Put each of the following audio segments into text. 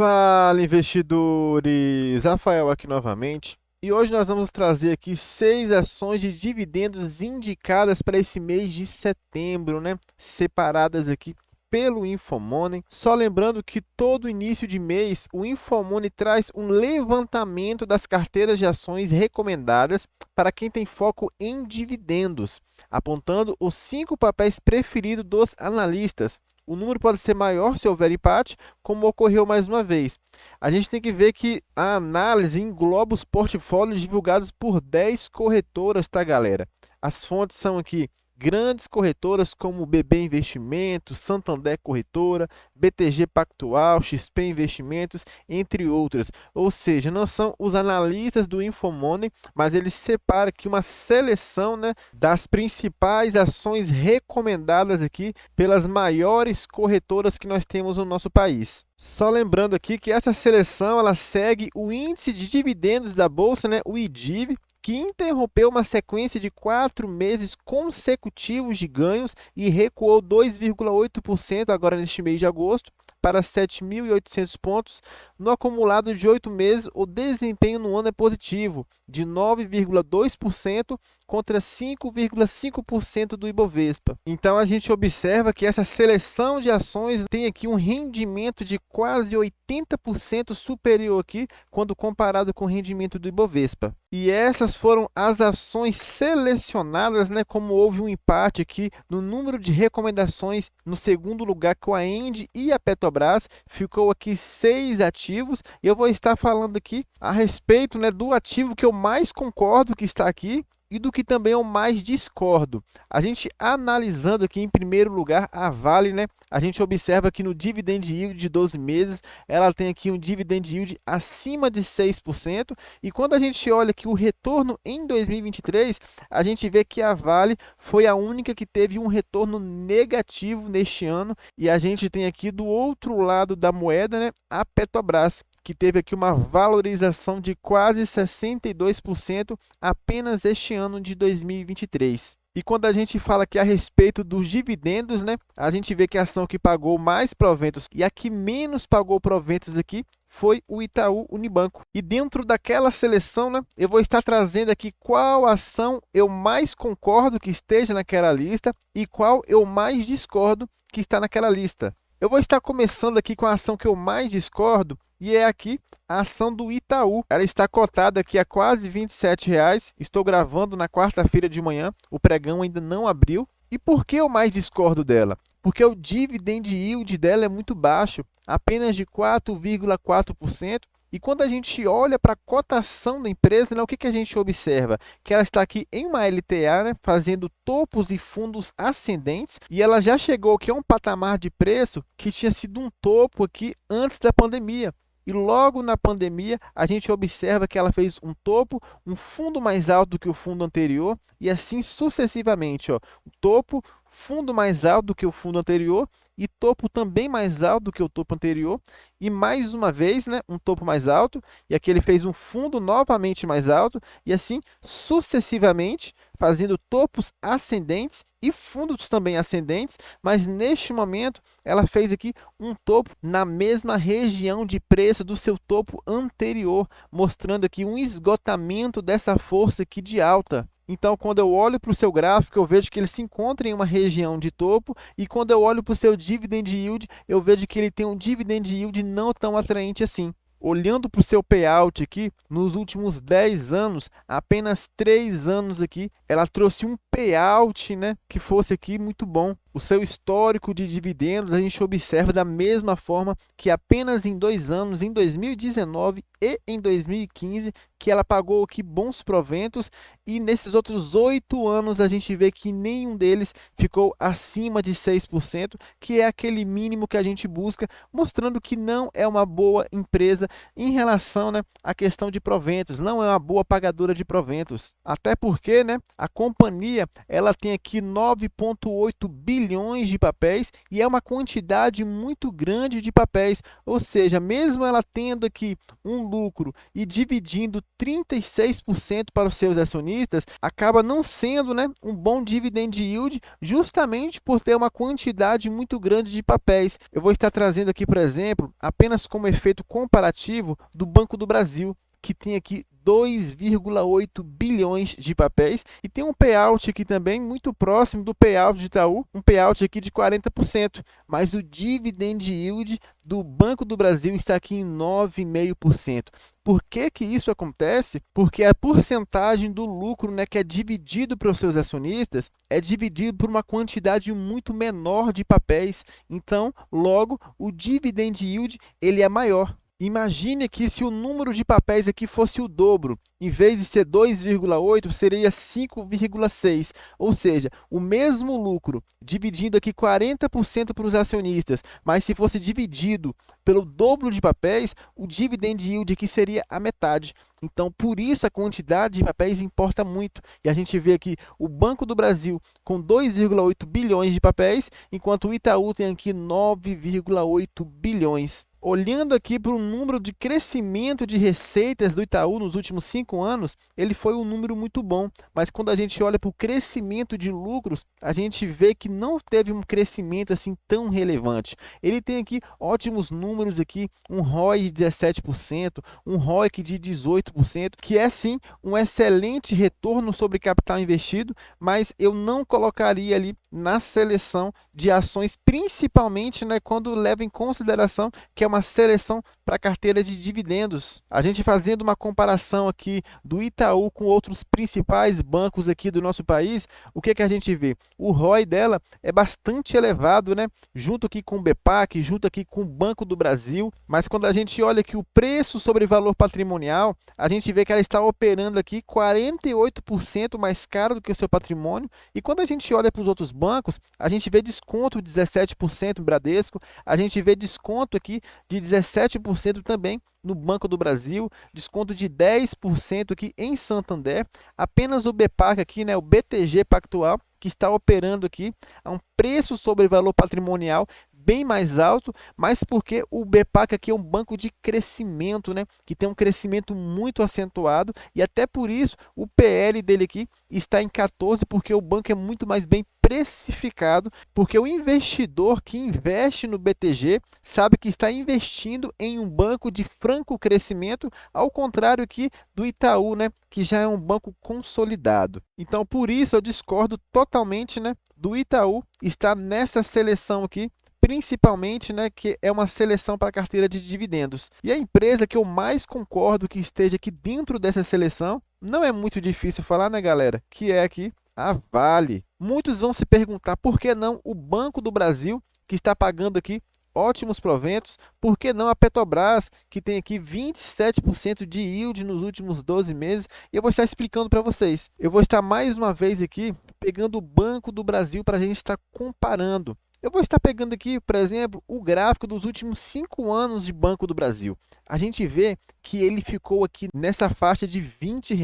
Fala, investidores! Rafael aqui novamente. E hoje nós vamos trazer aqui 6 ações de dividendos indicadas para esse mês de setembro, né? Separadas aqui pelo Infomoney. Só lembrando que todo início de mês o Infomoney traz um levantamento das carteiras de ações recomendadas para quem tem foco em dividendos, apontando os 5 papéis preferidos dos analistas. O número pode ser maior se houver empate, como ocorreu mais uma vez. A gente tem que ver que a análise engloba os portfólios divulgados por 10 corretoras, tá, galera? As fontes são aqui grandes corretoras como BB Investimentos, Santander Corretora, BTG Pactual, XP Investimentos, entre outras. Ou seja, não são os analistas do Infomoney, mas eles separam aqui uma seleção, né, das principais ações recomendadas aqui pelas maiores corretoras que nós temos no nosso país. Só lembrando aqui que essa seleção ela segue o índice de dividendos da bolsa, né, o IDIV, que interrompeu uma sequência de 4 meses consecutivos de ganhos e recuou 2,8% agora neste mês de agosto para 7.800 pontos. No acumulado de 8 meses, o desempenho no ano é positivo, de 9,2% contra 5,5% do Ibovespa. Então a gente observa que essa seleção de ações tem aqui um rendimento de quase 80% superior aqui quando comparado com o rendimento do Ibovespa. E essas foram as ações selecionadas, né, como houve um empate aqui no número de recomendações no segundo lugar com a Engie e a Petrobras, ficou aqui 6 ativos. E eu vou estar falando aqui a respeito, né, do ativo que eu mais concordo que está aqui e do que também eu mais discordo. A gente analisando aqui em primeiro lugar a Vale, né? A gente observa que no dividend yield de 12 meses, ela tem aqui um dividend yield acima de 6%, e quando a gente olha aqui o retorno em 2023, a gente vê que a Vale foi a única que teve um retorno negativo neste ano, e a gente tem aqui do outro lado da moeda, né, a Petrobras, que teve aqui uma valorização de quase 62% apenas este ano de 2023. E quando a gente fala aqui a respeito dos dividendos, né, a gente vê que a ação que pagou mais proventos e a que menos pagou proventos aqui foi o Itaú Unibanco. E dentro daquela seleção, né, eu vou estar trazendo aqui qual ação eu mais concordo que esteja naquela lista e qual eu mais discordo que está naquela lista. Eu vou estar começando aqui com a ação que eu mais discordo, e é aqui a ação do Itaú. Ela está cotada aqui a quase R$ 27. Estou gravando na quarta-feira de manhã, o pregão ainda não abriu. E por que eu mais discordo dela? Porque o dividend yield dela é muito baixo, apenas de 4,4%. E quando a gente olha para a cotação da empresa, né, o que a gente observa? Que ela está aqui em uma LTA, né, fazendo topos e fundos ascendentes, e ela já chegou aqui a um patamar de preço que tinha sido um topo aqui antes da pandemia. E logo na pandemia, a gente observa que ela fez um topo, um fundo mais alto do que o fundo anterior, e assim sucessivamente. Ó, o topo, fundo mais alto do que o fundo anterior, e topo também mais alto do que o topo anterior, e mais uma vez, né, um topo mais alto, e aqui ele fez um fundo novamente mais alto, e assim sucessivamente, fazendo topos ascendentes e fundos também ascendentes, mas neste momento ela fez aqui um topo na mesma região de preço do seu topo anterior, mostrando aqui um esgotamento dessa força aqui de alta. Então, quando eu olho para o seu gráfico, eu vejo que ele se encontra em uma região de topo, e quando eu olho para o seu dividend yield, eu vejo que ele tem um dividend yield não tão atraente assim. Olhando para o seu payout aqui, nos últimos 10 anos, apenas 3 anos aqui, ela trouxe um payout, né, que fosse aqui muito bom. O seu histórico de dividendos a gente observa da mesma forma que apenas em 2 anos, em 2019 e em 2015, que ela pagou aqui bons proventos, e nesses outros 8 anos a gente vê que nenhum deles ficou acima de 6%, que é aquele mínimo que a gente busca, mostrando que não é uma boa empresa em relação, né, à questão de proventos, não é uma boa pagadora de proventos. Até porque, né, a companhia ela tem aqui 9,8 bilhões bilhões de papéis e é uma quantidade muito grande de papéis. Ou seja, mesmo ela tendo aqui um lucro e dividindo 36% para os seus acionistas, acaba não sendo, né, um bom dividend yield, justamente por ter uma quantidade muito grande de papéis. Eu vou estar trazendo aqui, por exemplo, apenas como efeito comparativo do Banco do Brasil, que tem aqui 2,8 bilhões de papéis e tem um payout aqui também muito próximo do payout de Itaú, um payout aqui de 40%, mas o dividend yield do Banco do Brasil está aqui em 9,5%. Por que que isso acontece? Porque a porcentagem do lucro, né, que é dividido para os seus acionistas é dividido por uma quantidade muito menor de papéis. Então, logo, o dividend yield ele é maior. Imagine que se o número de papéis aqui fosse o dobro, em vez de ser 2,8, seria 5,6, ou seja, o mesmo lucro, dividindo aqui 40% para os acionistas, mas se fosse dividido pelo dobro de papéis, o dividend yield aqui seria a metade. Então, por isso a quantidade de papéis importa muito. E a gente vê aqui o Banco do Brasil com 2,8 bilhões de papéis, enquanto o Itaú tem aqui 9,8 bilhões. Olhando aqui para o número de crescimento de receitas do Itaú nos últimos 5 anos, ele foi um número muito bom, mas quando a gente olha para o crescimento de lucros, a gente vê que não teve um crescimento assim tão relevante. Ele tem aqui ótimos números aqui, um ROI de 17%, um ROIC de 18%, que é sim um excelente retorno sobre capital investido, mas eu não colocaria ali na seleção de ações, principalmente, né, quando leva em consideração que é uma seleção para carteira de dividendos. A gente fazendo uma comparação aqui do Itaú com outros principais bancos aqui do nosso país, o que que a gente vê? O ROI dela é bastante elevado, né? Junto aqui com o BPAC, junto aqui com o Banco do Brasil, mas quando a gente olha aqui o preço sobre valor patrimonial, a gente vê que ela está operando aqui 48% mais caro do que o seu patrimônio, e quando a gente olha para os outros bancos, a gente vê desconto de 17% no Bradesco, a gente vê desconto aqui de 17% também no Banco do Brasil, desconto de 10% aqui em Santander. Apenas o BPAC aqui, né, o BTG Pactual, que está operando aqui a um preço sobre valor patrimonial bem mais alto, mas porque o BPAC aqui é um banco de crescimento, né, que tem um crescimento muito acentuado e até por isso o PL dele aqui está em 14, porque o banco é muito mais bem precificado, porque o investidor que investe no BTG sabe que está investindo em um banco de franco crescimento, ao contrário aqui do Itaú, né, que já é um banco consolidado. Então, por isso eu discordo totalmente, né, do Itaú estar nessa seleção aqui, principalmente, né, que é uma seleção para carteira de dividendos. E a empresa que eu mais concordo que esteja aqui dentro dessa seleção, não é muito difícil falar, né, galera, que é aqui a Vale. Muitos vão se perguntar por que não o Banco do Brasil, que está pagando aqui ótimos proventos, por que não a Petrobras, que tem aqui 27% de yield nos últimos 12 meses? E eu vou estar explicando para vocês. Eu vou estar mais uma vez aqui pegando o Banco do Brasil para a gente estar comparando. Eu vou estar pegando aqui, por exemplo, o gráfico dos últimos 5 anos de Banco do Brasil. A gente vê que ele ficou aqui nessa faixa de R$ 20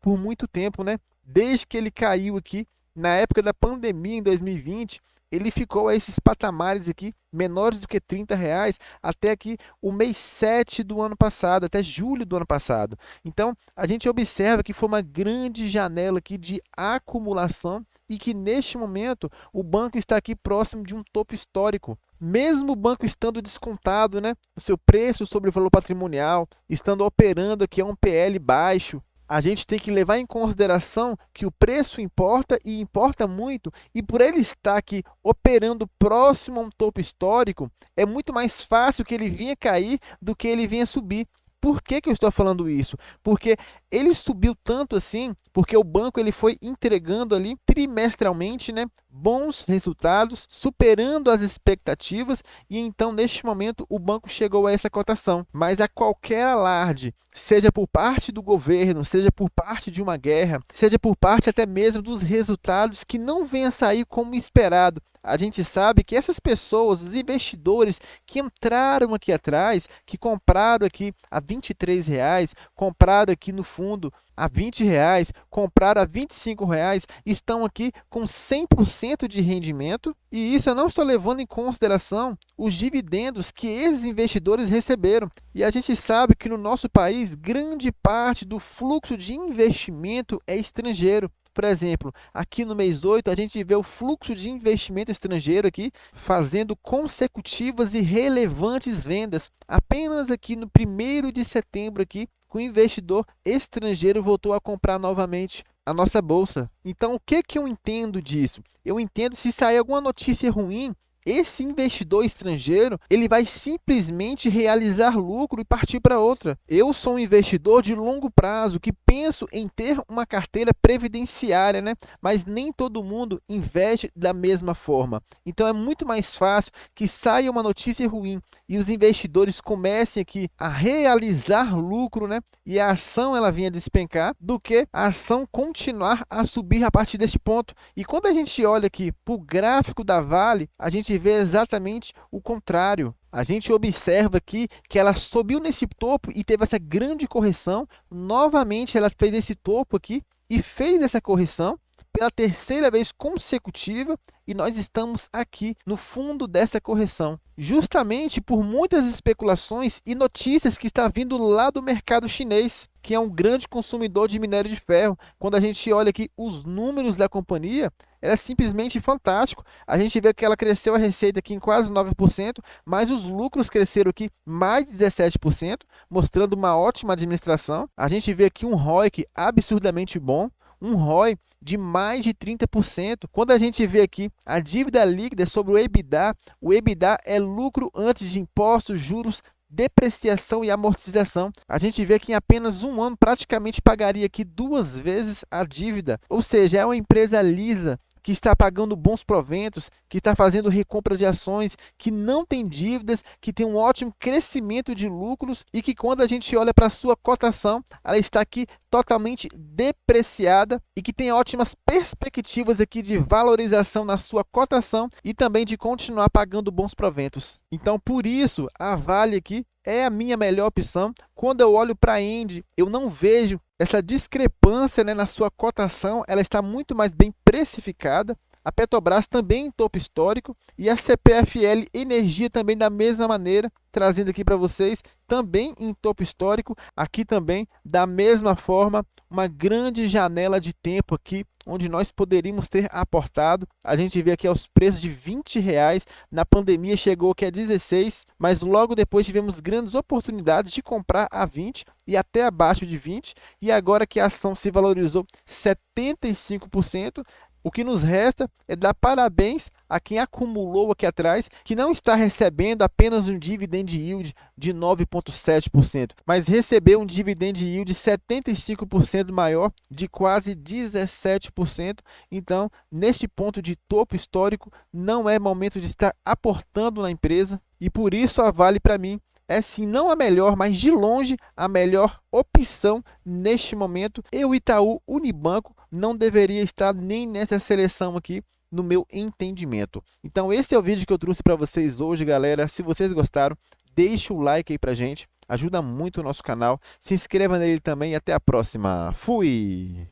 por muito tempo, né? Desde que ele caiu aqui na época da pandemia em 2020, ele ficou a esses patamares aqui, menores do que R$ 30, até aqui o mês 7 do ano passado, até julho do ano passado. Então, a gente observa que foi uma grande janela aqui de acumulação e que neste momento o banco está aqui próximo de um topo histórico. Mesmo o banco estando descontado, né, o seu preço sobre o valor patrimonial, estando operando aqui a um PL baixo, a gente tem que levar em consideração que o preço importa e importa muito, e por ele estar aqui operando próximo a um topo histórico, é muito mais fácil que ele venha cair do que ele venha subir. Por que que eu estou falando isso? Porque ele subiu tanto assim, porque o banco ele foi entregando ali trimestralmente, né, bons resultados, superando as expectativas, e então neste momento o banco chegou a essa cotação. Mas a qualquer alarde, seja por parte do governo, seja por parte de uma guerra, seja por parte até mesmo dos resultados que não venham a sair como esperado, a gente sabe que essas pessoas, os investidores que entraram aqui atrás, que compraram aqui a R$ 23, compraram aqui no fundo a R$ 20, compraram a R$ 25, estão aqui com 100% de rendimento, e isso eu não estou levando em consideração os dividendos que esses investidores receberam. E a gente sabe que no nosso país, grande parte do fluxo de investimento é estrangeiro. Por exemplo, aqui no mês 8, a gente vê o fluxo de investimento estrangeiro aqui fazendo consecutivas e relevantes vendas. Apenas aqui no 1º de setembro aqui, o investidor estrangeiro voltou a comprar novamente a nossa bolsa. Então, o que eu entendo disso? Eu entendo, se sair alguma notícia ruim, esse investidor estrangeiro, ele vai simplesmente realizar lucro e partir para outra. Eu sou um investidor de longo prazo que penso em ter uma carteira previdenciária, né? Mas nem todo mundo investe da mesma forma. Então é muito mais fácil que saia uma notícia ruim e os investidores comecem aqui a realizar lucro, né? E a ação ela venha despencar, do que a ação continuar a subir a partir desse ponto. E quando a gente olha aqui para o gráfico da Vale, a gente vê exatamente o contrário. A gente observa aqui que ela subiu nesse topo e teve essa grande correção. Novamente ela fez esse topo aqui e fez essa correção pela terceira vez consecutiva, e nós estamos aqui no fundo dessa correção, justamente por muitas especulações e notícias que está vindo lá do mercado chinês, que é um grande consumidor de minério de ferro. Quando a gente olha aqui os números da companhia, é simplesmente fantástico. A gente vê que ela cresceu a receita aqui em quase 9%, mas os lucros cresceram aqui mais de 17%, mostrando uma ótima administração. A gente vê aqui um ROIC absurdamente bom, um ROI de mais de 30%. Quando a gente vê aqui a dívida líquida sobre o EBITDA é lucro antes de impostos, juros, depreciação e amortização. A gente vê que em apenas um ano praticamente pagaria aqui 2 vezes a dívida, ou seja, é uma empresa lisa, que está pagando bons proventos, que está fazendo recompra de ações, que não tem dívidas, que tem um ótimo crescimento de lucros e que, quando a gente olha para a sua cotação, ela está aqui totalmente depreciada e que tem ótimas perspectivas aqui de valorização na sua cotação e também de continuar pagando bons proventos. Então, por isso, a Vale aqui é a minha melhor opção. Quando eu olho para a Engie, eu não vejo essa discrepância, né, na sua cotação, ela está muito mais bem precificada. A Petrobras também em topo histórico e a CPFL Energia também da mesma maneira, trazendo aqui para vocês também em topo histórico. Aqui também da mesma forma, uma grande janela de tempo aqui onde nós poderíamos ter aportado. A gente vê aqui aos preços de R$ 20, na pandemia chegou aqui a 16, mas logo depois tivemos grandes oportunidades de comprar a 20 e até abaixo de 20, e agora que a ação se valorizou 75%, o que nos resta é dar parabéns a quem acumulou aqui atrás, que não está recebendo apenas um dividend yield de 9,7%, mas recebeu um dividend yield 75% maior, de quase 17%. Então, neste ponto de topo histórico, não é momento de estar aportando na empresa, e por isso a Vale, para mim, é sim não a melhor, mas de longe a melhor opção neste momento. E o Itaú Unibanco não deveria estar nem nessa seleção aqui, no meu entendimento. Então esse é o vídeo que eu trouxe para vocês hoje, galera. Se vocês gostaram, deixe o like aí pra gente, ajuda muito o nosso canal. Se inscreva nele também e até a próxima. Fui!